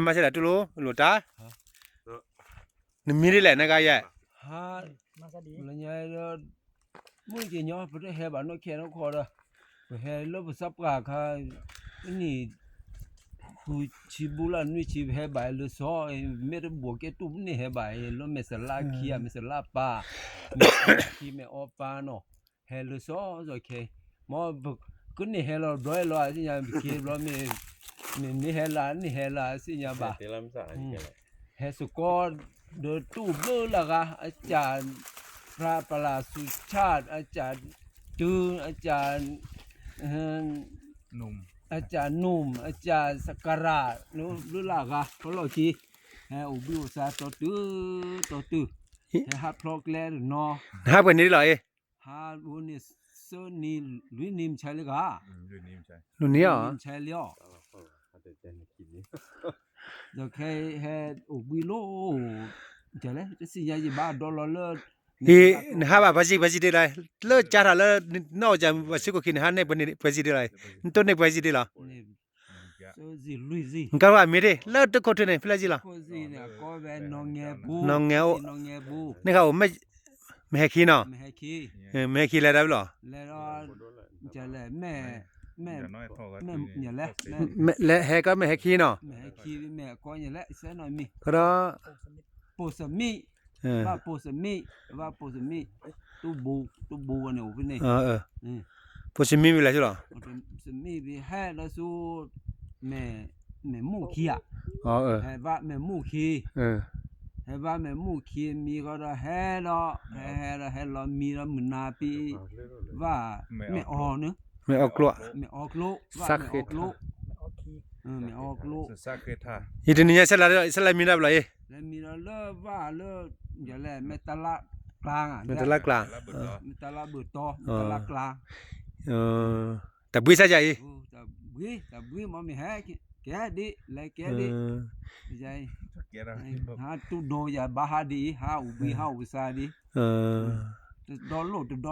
มาเสร็จตุโลโลตานี่มีได้แหละนะกายะฮะมาซะดีละยายมื้อกี้ยอบ่ได้แฮบ่เนาะแค่เนาะขอดะแฮลบซับกะค่ะนี่ku chibula ni chi he bai lo so mere bo ke tu ni he bai lo me sala kia me sala pa ki me opa no he lo so ke mo ku ni he lo do lo si nya ki lo me ni he la si nya ba he su ko de tu bu la ga อาจารย์พระประหลาดสุชาติอาจารย์จืออาจารย์หนุ่มอาจารย์นุ่มอาจารย์สักการะรู้ล่ะกะเขาลอจีอุบิวซาตอตื้อฮับพลอกแลเนาะฮับกันนี่หรอฮาบุนี่เซนี่ลุยนิมใช่เลยกะลุยนิมใช่ลุนี่อ๋อใช่แล้วโอเคเฮอุบิโลจะเลยจะสิยาจิบาดอลลาร์ฮีนะบะบาจิได้เลยเลจาระเลนอกจากว่าสิก็คิดหาในบะจิได้เลยต้นในบะจิได้ล่ะso zi lui zi ก็ว่ามีดิเลตะก็เนี่ยพลาจิล่ะก็ziเนี่ยก็เวนองเงบูนี่เขาไม่ให้ขี้เนาะไม่ให้ขี้ไม่ให้ขี้แล้วได้บ่ล่ะแล้วจะแลแม่เนี่ยแหละและให้ก็ไม่ให้ขี้เนาะไม่ให้ขี้แม่ก็เนี่ยแหละซะหน่อยมีก็โปสมิว่าโปสมิตูบูเนี่ยเป็นนี่โปสมิมีแล้วใช่หรอโปสมิไปให้แล้วสู้แม่หมู่ขี้อ่ะให้ว่าแม่หมู่ขี้ให้ว่าแม่หมู่ขี้มีก็ได้ให้แล้วมีแล้วมื้อนาปีว่าแม่ออเนาะไม่ออกลัวไม่ออกโลสักเฮ็ดไม่ออกโลสักเฮ็ดท่าอีทีนี้สละมีได้บ่ล่ะแล้วมีแล้วว่าอย่าแลแม่ตะละกลางอ่ะแม่ตะละกลางแม่ตะละเบิดตอตะละกลางแต่บุ้ยซะใจแต่บุ้ยมันไม่ให้แกดิเลยแกดิใจหาตุโดอย่าบาหาดีหาอุบิหาอุสาดีดอ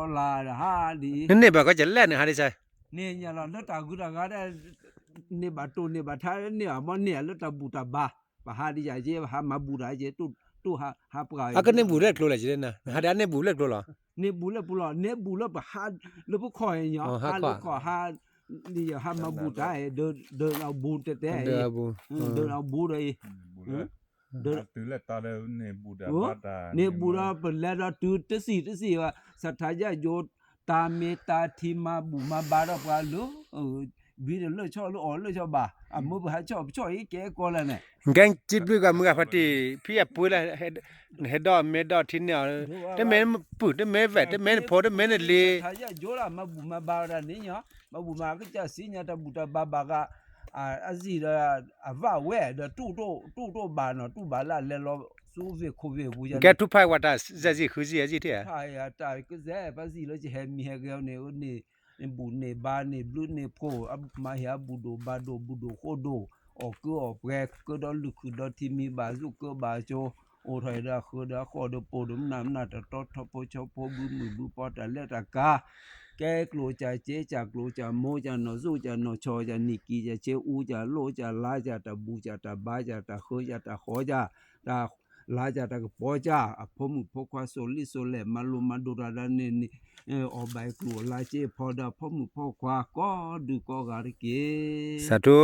ลลาร์หาดีนี่บ่ก็จะแล่นหาได้ใช่นี่อย่าละตะกุตะกะได้นี่บาตุนี่บาทาเนี่ยบ่เนี่ยละตะบูตะบาหาดีใจเจหามาบูดาเจตุหาปกายอะก็เนี่ยบูเล็กโลละจินะหาได้เนี่ยบูเล็กโลละเนี่ยบูเล็กเนี่ยบูเล็กหาแล้วบ่คอยเนาะหาแล้วก็หานี่หามาบูดาเดินเอาบูแต่เดินเอาบูเลยเดินตื้อแล้วตาแล้วเนี่ยบูดาบาดาเนี่ยบูดาเปิ่นแล้วตื้อตะสีว่าสัทธายะโยตาเมตาทิมาบูมาบาดกว่าโลบีเดลชอลออลชอบามื้อบ่หาชอบอีแกก็แล้วเนี่ยแกงจิตบึกะมึงอะพัติพี่อะปุ้ยละเฮดดอเมดอทินเนี่ยแต่แม่ปุ้แต่แม่แวแต่แม่พอแต่แม่เลทายะโยละมาบูมาบาดานี่เนาะมาบูมาก็จะสิญะตะบูตะบาบากะอะซิดอะวะเวดตุโตบาเนาะตุบาละเลโลสูเวโคเวบูแกทุไผว่าตาซะจิคือจิจิเตะไผอะตาก็แซบาซิโลจิเฮมีเฮเกลเนี่ยนี่บูนี่บานี่บลูนี่โพมาหาบูโดบาโดบูโดโคโดออกก็ออกแรกก็ดอลึกดอที่มีบาซุก็บาโจโอไทดาคือดาขอดโปดมน้ำหน้าตะตอทปชพบุมือบุปอตะเลตะกาแกกลัวจะเจจากกลัวจะโมจะนอสู้จะนอชอจะนิกีจะเจอูจะโลจะลาจะตะบูจะตะบาจะตะขอจะตะขอจะตะลาจะตะปอจะพมุพควาโซลิโซเลมาลุมาดุราดานี่ออกใบกลัวลาเจพอดาพมุพควาก็ดูก็กาลิเกสาธุ